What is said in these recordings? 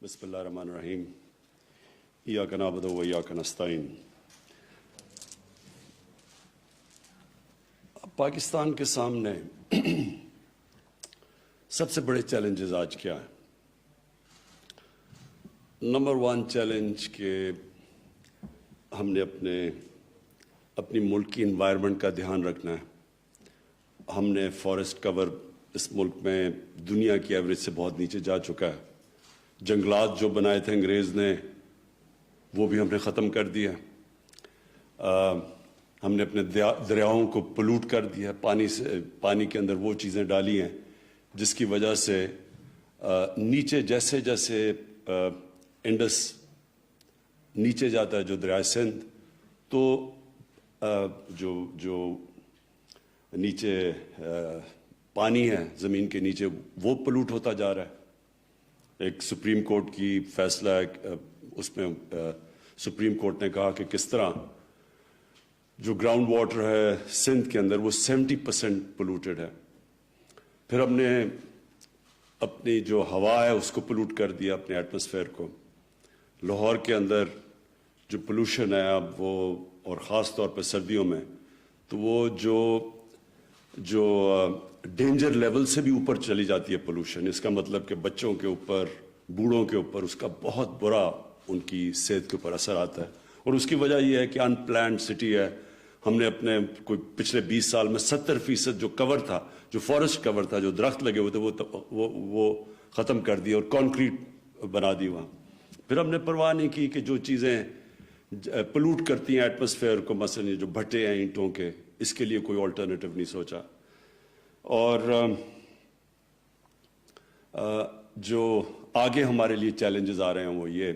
بسم اللہ الرحمن الرحیم ایاک نعبد و ایاک نستعین۔ پاکستان کے سامنے سب سے بڑے چیلنجز آج کیا ہیں؟ نمبر 1 چیلنج کہ ہم نے اپنی ملک کی انوائرمنٹ کا دھیان رکھنا ہے۔ ہم نے فارسٹ کور اس ملک میں دنیا کی ایوریج سے بہت نیچے جا چکا ہے۔ جنگلات جو بنائے تھے انگریز نے وہ بھی ہم نے ختم کر دیا۔ ہم نے اپنے دریاؤں کو پلوٹ کر دیا، پانی کے اندر وہ چیزیں ڈالی ہیں جس کی وجہ سے نیچے جیسے جیسے انڈس نیچے جاتا ہے جو دریائے سندھ، تو جو نیچے پانی ہے زمین کے نیچے وہ پلوٹ ہوتا جا رہا ہے۔ ایک سپریم کورٹ کی فیصلہ ہے، اس میں سپریم کورٹ نے کہا کہ کس طرح جو گراؤنڈ واٹر ہے سندھ کے اندر وہ 70% پلوٹڈ ہے۔ پھر ہم نے اپنی جو ہوا ہے اس کو پلوٹ کر دیا، اپنے ایٹماسفیئر کو۔ لاہور کے اندر جو پولوشن ہے اب وہ، اور خاص طور پہ سردیوں میں، تو وہ جو ڈینجر لیول سے بھی اوپر چلی جاتی ہے پولوشن۔ اس کا مطلب کہ بچوں کے اوپر، بوڑھوں کے اوپر اس کا بہت برا ان کی صحت کے اوپر اثر آتا ہے۔ اور اس کی وجہ یہ ہے کہ ان پلانڈ سٹی ہے۔ ہم نے اپنے کوئی پچھلے 20 سال میں 70% جو کور تھا، جو فارسٹ کور تھا، جو درخت لگے ہوئے تھے وہ ختم کر دیا اور کانکریٹ بنا دی وہاں۔ پھر ہم نے پرواہ نہیں کی کہ جو چیزیں پلوٹ کرتی ہیں ایٹماسفیئر کو، مثلا جو بھٹے ہیں اینٹوں کے، اس کے لیے کوئی آلٹرنیٹیو نہیں سوچا۔ اور جو آگے ہمارے لیے چیلنجز آ رہے ہیں وہ یہ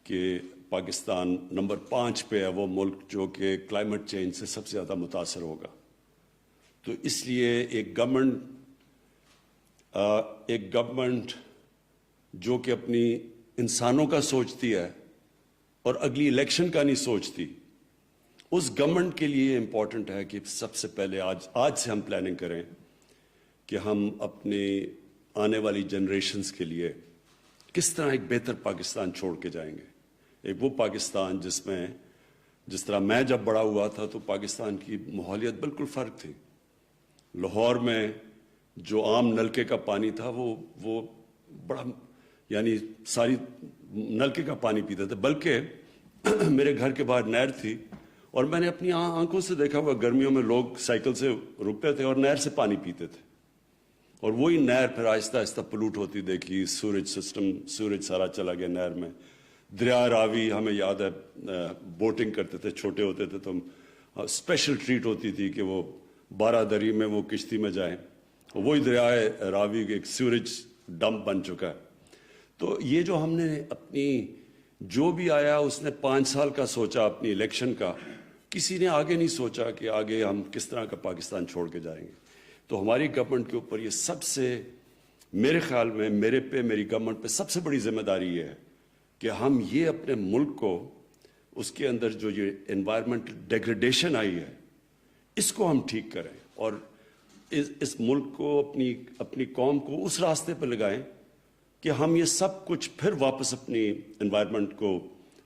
کہ پاکستان نمبر 5 پہ ہے وہ ملک جو کہ کلائمیٹ چینج سے سب سے زیادہ متاثر ہوگا۔ تو اس لیے ایک گورنمنٹ جو کہ اپنی انسانوں کا سوچتی ہے اور اگلی الیکشن کا نہیں سوچتی، اس گورنمنٹ کے لیے امپورٹنٹ ہے کہ سب سے پہلے آج سے ہم پلاننگ کریں کہ ہم اپنے آنے والی جنریشنز کے لیے کس طرح ایک بہتر پاکستان چھوڑ کے جائیں گے۔ ایک وہ پاکستان جس طرح میں جب بڑا ہوا تھا تو پاکستان کی ماحولیت بالکل فرق تھی۔ لاہور میں جو عام نلکے کا پانی تھا وہ بڑا، یعنی ساری نلکے کا پانی پیتے تھے، بلکہ میرے گھر کے باہر نہر تھی اور میں نے اپنی آنکھوں سے دیکھا ہوا گرمیوں میں لوگ سائیکل سے رکتے تھے اور نہر سے پانی پیتے تھے، اور وہی نہر پھر آہستہ آہستہ پلوٹ ہوتی دیکھی۔ سورج سارا چلا گیا نہر میں۔ دریا راوی ہمیں یاد ہے، بوٹنگ کرتے تھے، چھوٹے ہوتے تھے تو اسپیشل ٹریٹ ہوتی تھی کہ وہ 12 دری میں وہ کشتی میں جائیں۔ وہی دریائے راوی ایک سیوریج ڈمپ بن چکا ہے۔ تو یہ جو ہم نے اپنی، جو بھی آیا اس نے 5 سال کا سوچا اپنی الیکشن کا، کسی نے آگے نہیں سوچا کہ آگے ہم کس طرح کا پاکستان چھوڑ کے جائیں گے۔ تو ہماری گورنمنٹ کے اوپر یہ سب سے، میرے خیال میں میری گورنمنٹ پہ سب سے بڑی ذمہ داری یہ ہے کہ ہم یہ اپنے ملک کو، اس کے اندر جو یہ انوائرمنٹل ڈیگریڈیشن آئی ہے، اس کو ہم ٹھیک کریں اور اس ملک کو، اپنی قوم کو اس راستے پہ لگائیں کہ ہم یہ سب کچھ پھر واپس اپنی انوائرمنٹ کو،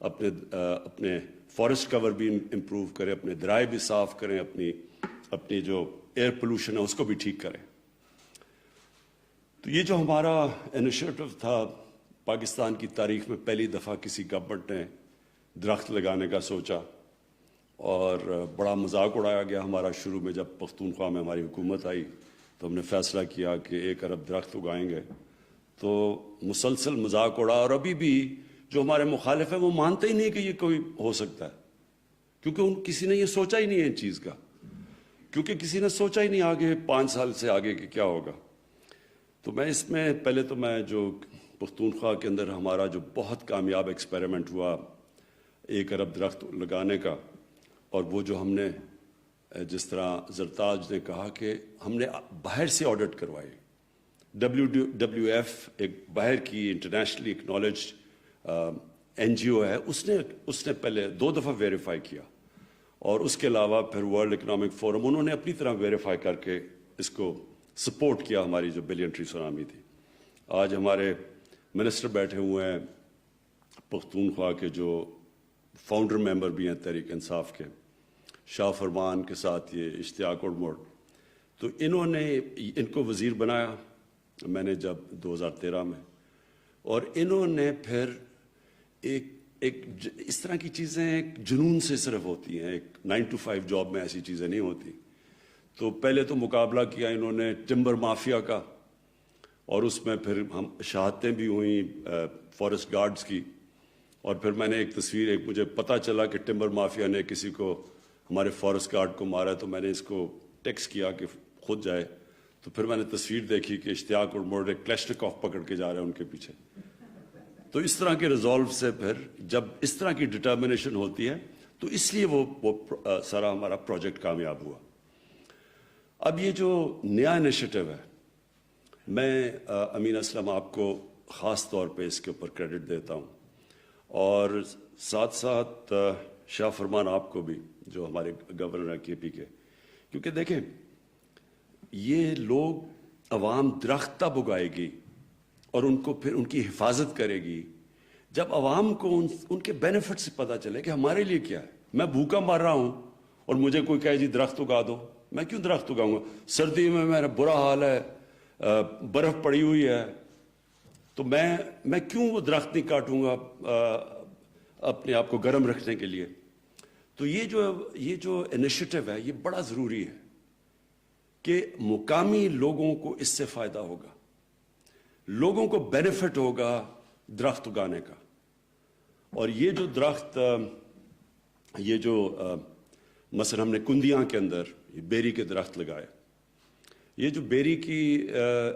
اپنے فارسٹ کور بھی امپروو کریں، اپنے درائے بھی صاف کریں، اپنی جو ایئر پولوشن ہے اس کو بھی ٹھیک کریں۔ تو یہ جو ہمارا انیشیٹو تھا، پاکستان کی تاریخ میں پہلی دفعہ کسی گورنمنٹ نے درخت لگانے کا سوچا، اور بڑا مذاق اڑایا گیا ہمارا شروع میں۔ جب پختونخوا میں ہماری حکومت آئی تو ہم نے فیصلہ کیا کہ 1 ارب درخت اگائیں گے، تو مسلسل مذاق اڑا، اور ابھی بھی جو ہمارے مخالف ہیں وہ مانتے ہی نہیں کہ یہ کوئی ہو سکتا ہے، کیونکہ کسی نے یہ سوچا ہی نہیں ہے ان چیز کا، کیونکہ کسی نے سوچا ہی نہیں آگے 5 سال سے آگے کہ کیا ہوگا۔ تو میں اس میں پہلے تو میں جو پختونخوا کے اندر ہمارا جو بہت کامیاب ایکسپیریمنٹ ہوا 1 ارب درخت لگانے کا، اور وہ جو ہم نے، جس طرح زرتاج نے کہا کہ ہم نے باہر سے آڈٹ کروائی۔ WWF ایک باہر کی انٹرنیشنلی اکنالجڈ NGO ہے، اس نے پہلے 2 دفعہ ویریفائی کیا، اور اس کے علاوہ پھر ورلڈ اکنامک فورم انہوں نے اپنی طرح ویریفائی کر کے اس کو سپورٹ کیا، ہماری جو بلین ٹری سونامی تھی۔ آج ہمارے منسٹر بیٹھے ہوئے ہیں پختونخوا کے جو فاؤنڈر ممبر بھی ہیں تحریک انصاف کے, شاہ فرمان کے ساتھ یہ اشتیاق اڑموڑ, تو انہوں نے ان کو وزیر بنایا میں نے جب 2013 میں, اور انہوں نے پھر ایک اس طرح کی چیزیں ایک جنون سے صرف ہوتی ہیں, ایک 9 to 5 جاب میں ایسی چیزیں نہیں ہوتی. تو پہلے تو مقابلہ کیا انہوں نے ٹمبر مافیا کا, اور اس میں پھر ہم شہادتیں بھی ہوئیں فارسٹ گارڈز کی, اور پھر میں نے ایک تصویر, ایک مجھے پتہ چلا کہ ٹمبر مافیا نے کسی کو ہمارے فارسٹ گارڈ کو مارا, تو میں نے اس کو ٹیکسٹ کیا کہ خود جائے, تو پھر میں نے تصویر دیکھی کہ اشتیاق اڑموڑ ایک کلیشنکوف پکڑ کے جا رہے ہیں ان کے پیچھے. تو اس طرح کے ریزالو سے پھر جب اس طرح کی ڈٹرمنیشن ہوتی ہے تو اس لیے وہ سارا ہمارا پروجیکٹ کامیاب ہوا. اب یہ جو نیا انیشیٹو ہے, میں امین اسلم آپ کو خاص طور پہ اس کے اوپر کریڈٹ دیتا ہوں, اور ساتھ ساتھ شاہ فرمان آپ کو بھی جو ہمارے گورنر ہیں کے پی کے, کیونکہ دیکھیں یہ لوگ عوام درخت تب اگائے گی اور ان کو پھر ان کی حفاظت کرے گی جب عوام کو ان کے بینیفٹ سے پتہ چلے کہ ہمارے لیے کیا ہے. میں بھوکا مر رہا ہوں اور مجھے کوئی کہے جی درخت اگا دو, میں کیوں درخت اگاؤں گا؟ سردی میں میرا برا حال ہے, برف پڑی ہوئی ہے, تو میں کیوں وہ درخت نہیں کاٹوں گا اپنے آپ کو گرم رکھنے کے لیے. تو یہ جو انیشیٹو ہے یہ بڑا ضروری ہے کہ مقامی لوگوں کو اس سے فائدہ ہوگا, لوگوں کو بینیفٹ ہوگا درخت اگانے کا. اور یہ جو درخت, یہ جو مثلا ہم نے کندیاں کے اندر بیری کے درخت لگائے, یہ جو بیری کی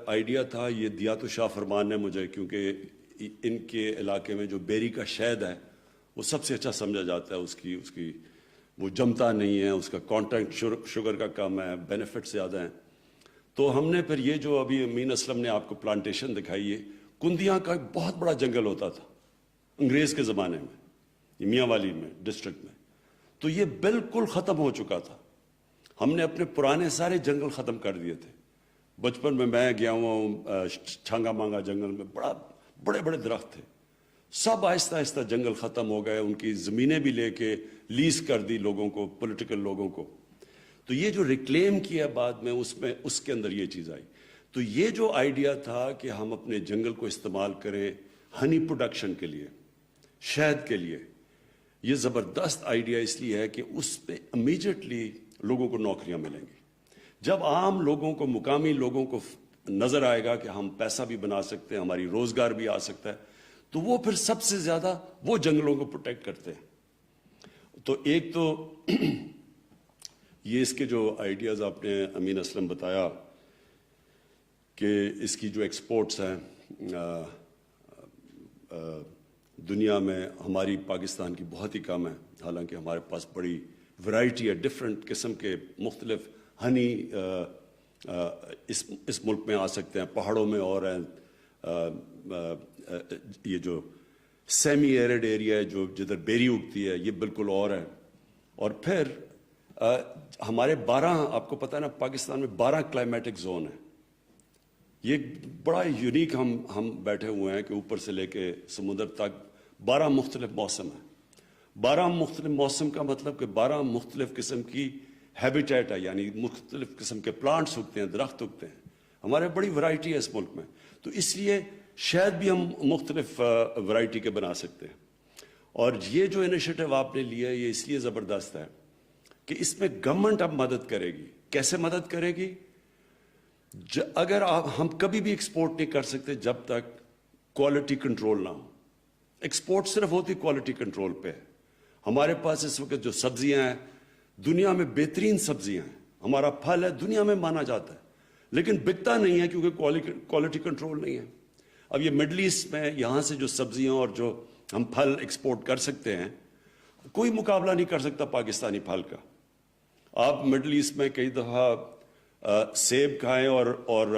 آئیڈیا تھا یہ دیا تو شاہ فرمان نے مجھے, کیونکہ ان کے علاقے میں جو بیری کا شہد ہے وہ سب سے اچھا سمجھا جاتا ہے, اس کی وہ جمتا نہیں ہے, اس کا کانٹینٹ شوگر کا کم ہے, بینیفٹ زیادہ ہیں. تو ہم نے پھر یہ جو ابھی امین اسلم نے آپ کو پلانٹیشن دکھائی ہے, کندیاں کا ایک بہت بڑا جنگل ہوتا تھا انگریز کے زمانے میں میاں والی میں ڈسٹرکٹ میں, تو یہ بالکل ختم ہو چکا تھا. ہم نے اپنے پرانے سارے جنگل ختم کر دیے تھے. بچپن میں گیا ہوں چھانگا مانگا جنگل میں, بڑے بڑے درخت تھے, سب آہستہ آہستہ جنگل ختم ہو گئے, ان کی زمینیں بھی لے کے لیز کر دی لوگوں کو, پولیٹیکل لوگوں کو. تو یہ جو ریکلیم کیا بعد میں اس کے اندر یہ چیز آئی. تو یہ جو آئیڈیا تھا کہ ہم اپنے جنگل کو استعمال کریں ہنی پروڈکشن کے لیے, شہد کے لیے, یہ زبردست آئیڈیا اس لیے ہے کہ اس پہ امیجیٹلی لوگوں کو نوکریاں ملیں گی. جب عام لوگوں کو, مقامی لوگوں کو نظر آئے گا کہ ہم پیسہ بھی بنا سکتے ہیں, ہماری روزگار بھی آ سکتا ہے, تو وہ پھر سب سے زیادہ وہ جنگلوں کو پروٹیکٹ کرتے ہیں. تو ایک تو یہ اس کے جو آئیڈیاز آپ نے امین اسلم بتایا کہ اس کی جو ایکسپورٹس ہیں دنیا میں ہماری پاکستان کی بہت ہی کم ہے, حالانکہ ہمارے پاس بڑی ورائٹی ہے, ڈفرینٹ قسم کے مختلف ہنی اس ملک میں آ سکتے ہیں. پہاڑوں میں اور ہیں, یہ جو سیمی ایرڈ ایریا ہے جو جدھر بیری اگتی ہے یہ بالکل اور ہے. اور پھر ہمارے 12, آپ کو پتہ ہے نا پاکستان میں 12 کلائمیٹک زون ہیں. یہ بڑا یونیک ہم بیٹھے ہوئے ہیں کہ اوپر سے لے کے سمندر تک 12 مختلف موسم ہیں. 12 مختلف موسم کا مطلب کہ 12 مختلف قسم کی ہیبیٹیٹ ہے, یعنی مختلف قسم کے پلانٹس اگتے ہیں, درخت اگتے ہیں. ہمارے بڑی ورائٹی ہے اس ملک میں, تو اس لیے شاید بھی ہم مختلف ورائٹی کے بنا سکتے ہیں. اور یہ جو انیشیٹو آپ نے لیا ہے یہ اس لیے زبردست ہے کہ اس میں گورنمنٹ اب مدد کرے گی. کیسے مدد کرے گی؟ اگر ہم کبھی بھی ایکسپورٹ نہیں کر سکتے جب تک کوالٹی کنٹرول نہ ہو. ایکسپورٹ صرف ہوتی کوالٹی کنٹرول پہ ہے. ہمارے پاس اس وقت جو سبزیاں ہیں دنیا میں بہترین سبزیاں ہیں, ہمارا پھل ہے دنیا میں مانا جاتا ہے, لیکن بکتا نہیں ہے کیونکہ کوالٹی کنٹرول نہیں ہے. اب یہ مڈل ایسٹ میں یہاں سے جو سبزیاں اور جو ہم پھل ایکسپورٹ کر سکتے ہیں کوئی مقابلہ نہیں کر سکتا پاکستانی پھل کا. آپ مڈل ایسٹ میں کئی دفعہ سیب کھائیں اور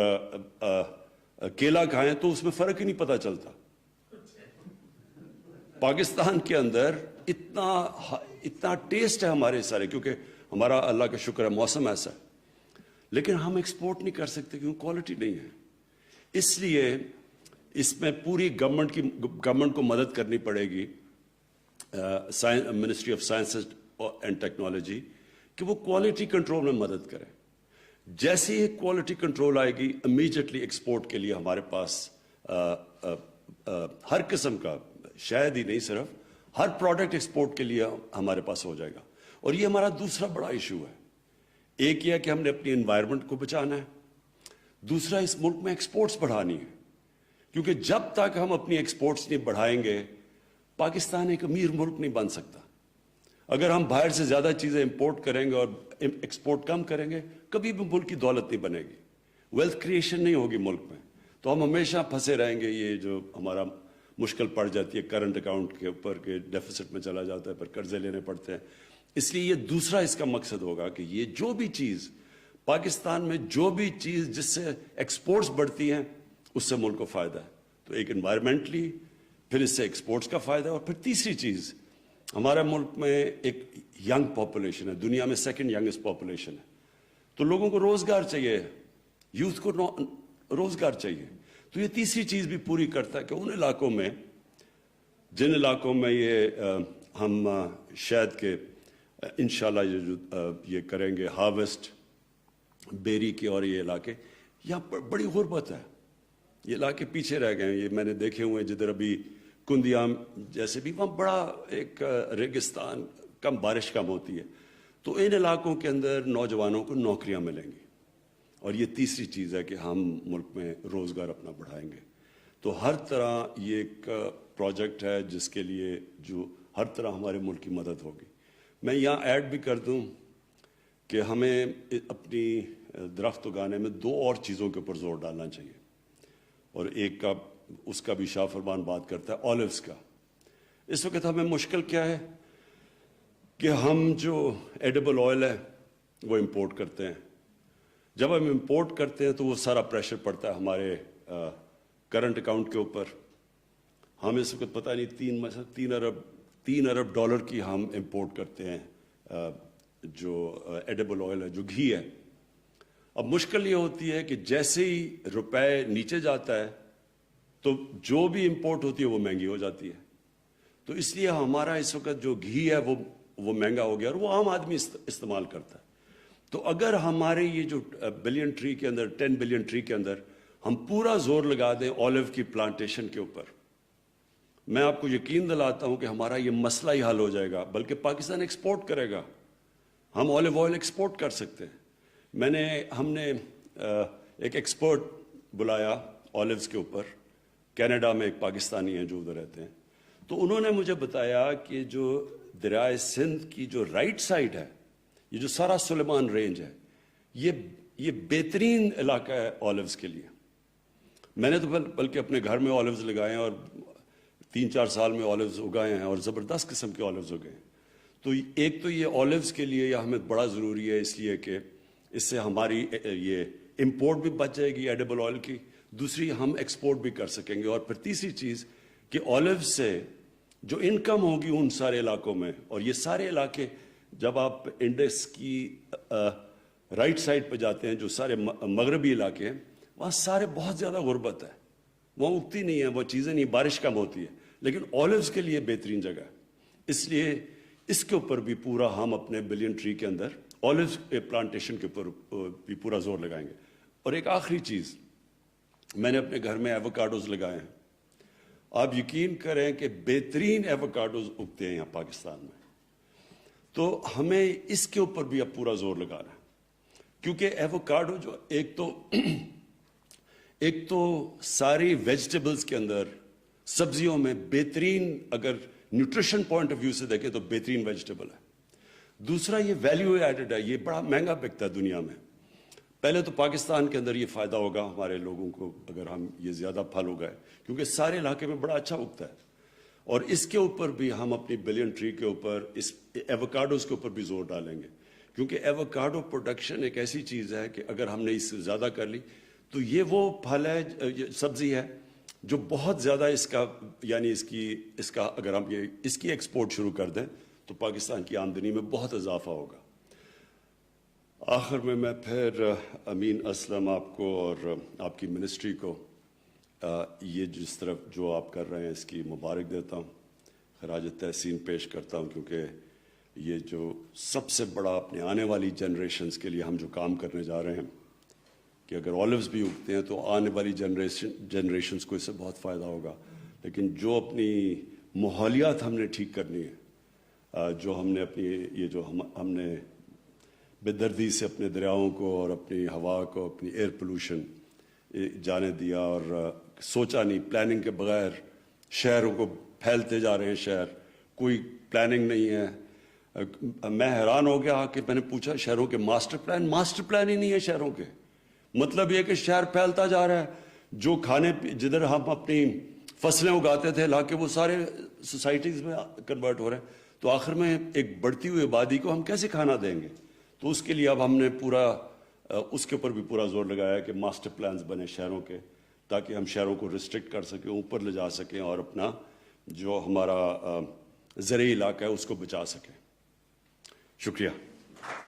کیلا کھائیں تو اس میں فرق ہی نہیں پتہ چلتا. پاکستان کے اندر اتنا ٹیسٹ ہے ہمارے سارے, کیونکہ ہمارا اللہ کا شکر ہے موسم ایسا ہے, لیکن ہم ایکسپورٹ نہیں کر سکتے کیونکہ کوالٹی نہیں ہے. اس لیے اس میں پوری گورنمنٹ کو مدد کرنی پڑے گی، ministry of science and technology, کہ وہ کوالٹی کنٹرول میں مدد کرے. جیسے ہی کوالٹی کنٹرول آئے گی امیجیٹلی ایکسپورٹ کے لیے ہمارے پاس ہر قسم کا، شاید ہی نہیں صرف ہر پروڈکٹ ایکسپورٹ کے لیے ہمارے پاس ہو جائے گا. اور یہ ہمارا دوسرا بڑا ایشو ہے. ایک یہ ہے کہ ہم نے اپنی انوائرمنٹ کو بچانا ہے، دوسرا اس ملک میں ایکسپورٹس بڑھانی ہے. کیونکہ جب تک ہم اپنی ایکسپورٹس نہیں بڑھائیں گے پاکستان ایک امیر ملک نہیں بن سکتا. اگر ہم باہر سے زیادہ چیزیں امپورٹ کریں گے اور ایکسپورٹ کم کریں گے کبھی بھی ملک کی دولت نہیں بنے گی، ویلتھ کریشن نہیں ہوگی ملک میں. تو ہم ہمیشہ پھنسے رہیں گے. یہ جو ہمارا مشکل پڑ جاتی ہے کرنٹ اکاؤنٹ کے اوپر کہ ڈیفیسٹ میں چلا جاتا ہے، پھر قرضے لینے پڑتے ہیں. اس لیے یہ دوسرا اس کا مقصد ہوگا کہ یہ جو بھی چیز پاکستان میں، جو بھی چیز جس سے ایکسپورٹس بڑھتی ہیں اس سے ملک کو فائدہ ہے. تو ایک انوائرمنٹلی، پھر اس سے ایکسپورٹس کا فائدہ ہے، اور پھر تیسری چیز ہمارا ملک میں ایک ینگ پاپولیشن ہے، دنیا میں سیکنڈ ینگسٹ پاپولیشن ہے. تو لوگوں کو روزگار چاہیے، یوتھ کو روزگار چاہیے. تو یہ تیسری چیز بھی پوری کرتا ہے کہ ان علاقوں میں، جن علاقوں میں یہ ہم شاید کہ انشاءاللہ یہ کریں گے ہارویسٹ بیری کی، اور یہ علاقے یہاں پر بڑی غربت ہے، یہ علاقے پیچھے رہ گئے ہیں. یہ میں نے دیکھے ہوئے جدھر ابھی کندیام جیسے بھی، وہاں بڑا ایک ریگستان، کم بارش کم ہوتی ہے. تو ان علاقوں کے اندر نوجوانوں کو نوکریاں ملیں گی. اور یہ تیسری چیز ہے کہ ہم ملک میں روزگار اپنا بڑھائیں گے. تو ہر طرح یہ ایک پروجیکٹ ہے جس کے لیے جو ہر طرح ہمارے ملک کی مدد ہوگی. میں یہاں ایڈ بھی کر دوں کہ ہمیں اپنی درخت اگانے میں دو اور چیزوں کے اوپر زور ڈالنا چاہیے. اور ایک کا اس کا بھی شاہ فرمان بات کرتا ہے، آلیوز کا. اس وقت ہمیں مشکل کیا ہے کہ ہم جو ایڈیبل آئل ہے وہ امپورٹ کرتے ہیں. جب ہم امپورٹ کرتے ہیں تو وہ سارا پریشر پڑتا ہے ہمارے کرنٹ اکاؤنٹ کے اوپر. ہم اس وقت پتہ نہیں 3 ارب ڈالر کی ہم امپورٹ کرتے ہیں جو ایڈیبل آئل ہے، جو گھی ہے. اب مشکل یہ ہوتی ہے کہ جیسے ہی روپے نیچے جاتا ہے تو جو بھی امپورٹ ہوتی ہے وہ مہنگی ہو جاتی ہے. تو اس لیے ہمارا اس وقت جو گھی ہے وہ مہنگا ہو گیا، اور وہ عام آدمی استعمال کرتا ہے. تو اگر ہمارے یہ جو بلین ٹری کے اندر، 10 بلین ٹری کے اندر ہم پورا زور لگا دیں آلیو کی پلانٹیشن کے اوپر، میں آپ کو یقین دلاتا ہوں کہ ہمارا یہ مسئلہ ہی حل ہو جائے گا. بلکہ پاکستان ایکسپورٹ کرے گا، ہم آلیو آئل ایکسپورٹ کر سکتے ہیں. ہم نے ایک ایکسپرٹ بلایا آلیوز کے اوپر، کینیڈا میں ایک پاکستانی ہیں جو ادھر رہتے ہیں. تو انہوں نے مجھے بتایا کہ جو دریائے سندھ کی جو رائٹ سائڈ ہے، یہ جو سارا سلیمان رینج ہے، یہ بہترین علاقہ ہے آلیوز کے لیے. میں نے تو بلکہ اپنے گھر میں آلیوز لگائے ہیں اور 3-4 سال میں آلیوز اگائے ہیں، اور زبردست قسم کے آلیوز اگائے ہیں. تو ایک تو یہ آلیوز کے لیے یہ ہمیں بڑا ضروری ہے، اس لیے کہ اس سے ہماری یہ امپورٹ بھی بچ جائے گی ایڈیبل آئل کی، دوسری ہم ایکسپورٹ بھی کر سکیں گے. اور پھر تیسری چیز کہ آلیوز سے جو انکم ہوگی ان سارے علاقوں میں، اور یہ سارے علاقے جب آپ انڈس کی رائٹ سائڈ پہ جاتے ہیں، جو سارے مغربی علاقے ہیں، وہاں سارے بہت زیادہ غربت ہے، وہاں اگتی نہیں ہے وہ چیزیں، نہیں بارش کم ہوتی ہے. لیکن آلیوز کے لیے بہترین جگہ ہے. اس لیے اس کے اوپر بھی پورا ہم اپنے بلین ٹری کے اندر آلیوز پلانٹیشن کے اوپر بھی پورا زور لگائیں گے. اور ایک آخری چیز، میں نے اپنے گھر میں ایووکاڈوز لگائے ہیں. آپ یقین کریں کہ بہترین ایووکاڈوز اگتے ہیں یہاں پاکستان میں. تو ہمیں اس کے اوپر بھی اب پورا زور لگانا ہے، کیونکہ ایووکاڈو جو ایک تو ساری ویجیٹیبلز کے اندر، سبزیوں میں بہترین، اگر نیوٹریشن پوائنٹ آف ویو سے دیکھیں تو بہترین ویجیٹیبل ہے. دوسرا یہ ویلیو ایڈڈ ہے، یہ بڑا مہنگا بکتا ہے دنیا میں. پہلے تو پاکستان کے اندر یہ فائدہ ہوگا ہمارے لوگوں کو اگر ہم یہ زیادہ پھل اگائے، کیونکہ سارے علاقے میں بڑا اچھا اگتا ہے. اور اس کے اوپر بھی ہم اپنی بلین ٹری کے اوپر، اس ایووکاڈوز کے اوپر بھی زور ڈالیں گے. کیونکہ ایووکاڈو پروڈکشن ایک ایسی چیز ہے کہ اگر ہم نے اس سے زیادہ کر لی تو یہ وہ پھل ہے، سبزی ہے جو بہت زیادہ اس کا، یعنی اس کا اگر ہم اس کی ایکسپورٹ شروع کر دیں تو پاکستان کی آمدنی میں بہت اضافہ ہوگا. آخر میں پھر امین اسلم آپ کو اور آپ کی منسٹری کو یہ جس طرف جو آپ کر رہے ہیں اس کی مبارک دیتا ہوں، خراج تحسین پیش کرتا ہوں، کیونکہ یہ جو سب سے بڑا اپنے آنے والی جنریشنز کے لیے ہم جو کام کرنے جا رہے ہیں کہ اگر آلوز بھی اگتے ہیں تو آنے والی جنریشنز کو اس سے بہت فائدہ ہوگا، لیکن جو اپنی ماحولیات ہم نے ٹھیک کرنی ہے، جو ہم نے اپنی یہ جو ہم نے بے دردی سے اپنے دریاؤں کو اور اپنی ہوا کو، اپنی ایئر پولوشن جانے دیا اور سوچا نہیں، پلاننگ کے بغیر شہروں کو پھیلتے جا رہے ہیں، شہر کوئی پلاننگ نہیں ہے۔ میں حیران ہو گیا کہ میں نے پوچھا شہروں کے ماسٹر پلان ہی نہیں ہے شہروں کے، مطلب یہ کہ شہر پھیلتا جا رہا ہے، جو کھانے جدھر ہم اپنی فصلیں اگاتے تھے علاقے وہ سارے سوسائٹیز میں کنورٹ ہو رہے ہیں، تو آخر میں ایک بڑھتی ہوئی آبادی کو ہم کیسے کھانا دیں گے؟ تو اس کے لیے اب ہم نے اس کے اوپر بھی پورا زور لگایا کہ ماسٹر پلانز بنے شہروں کے، تاکہ ہم شہروں کو ریسٹرکٹ کر سکیں، اوپر لے جا سکیں اور اپنا جو ہمارا زرعی علاقہ ہے اس کو بچا سکیں۔ شکریہ۔